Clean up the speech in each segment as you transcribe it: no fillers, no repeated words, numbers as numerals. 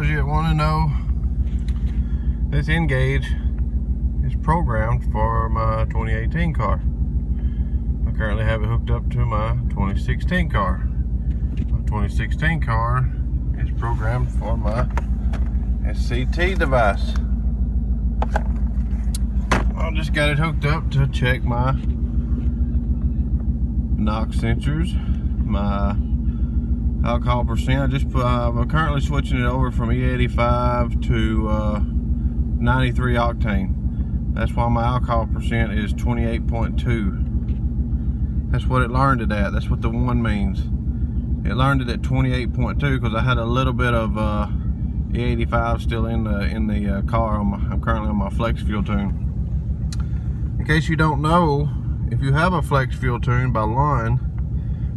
those you want to know, this Ngauge is programmed for my 2018 car. I currently have it hooked up to my 2016 car. My 2016 car is programmed for my SCT device. I just got it hooked up to check my knock sensors, my alcohol percent. I'm currently switching it over from E85 to 93 octane. That's why my alcohol percent is 28.2. That's what it learned it at. That's what the one means. It learned it at 28.2 because I had a little bit of E85 still in the car. I'm currently on my flex fuel tune. In case you don't know, if you have a flex fuel tune by line,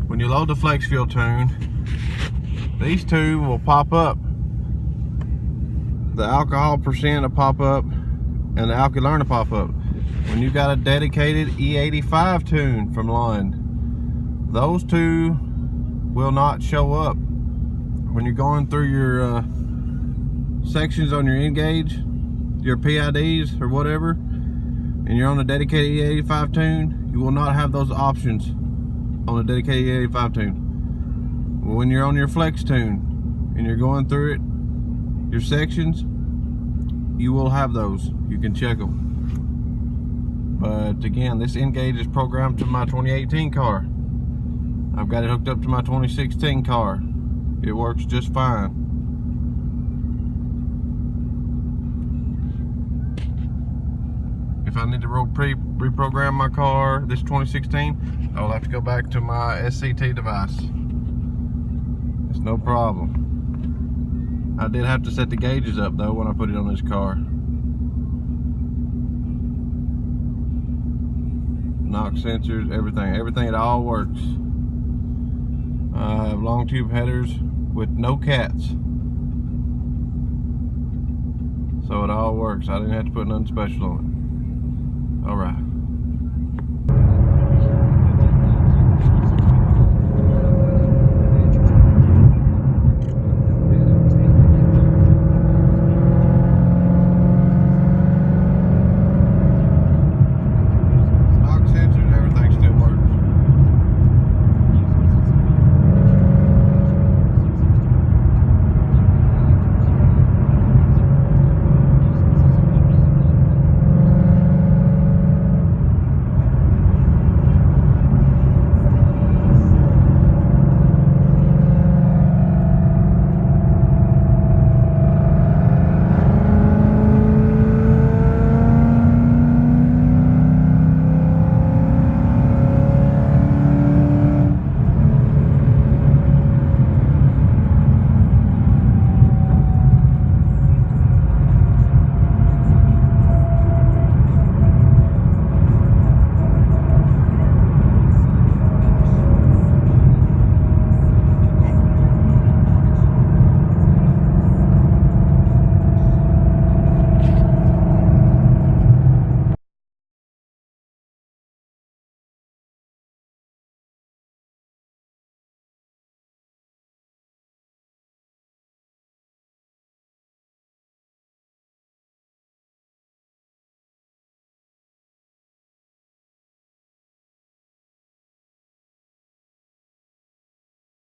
when you load the flex fuel tune, these two will pop up. The alcohol percent will pop up and the alkyl will pop up. When you got a dedicated E85 tune from line, those two will not show up. When you're going through your sections on your Ngauge, your PIDs or whatever, and you're on a dedicated E85 tune, you will not have those options on a dedicated E85 tune. When you're on your flex tune and you're going through it, your sections, you will have those. You can check them. But again, this Ngauge is programmed to my 2018 car. I've got it hooked up to my 2016 car. It works just fine. If I need to reprogram my car, this 2016, I'll have to go back to my SCT device. It's no problem. I did have to set the gauges up though when I put it on this car. Knock sensors, everything, it all works. I have long tube headers with no cats. So it all works. I didn't have to put nothing special on it. All right.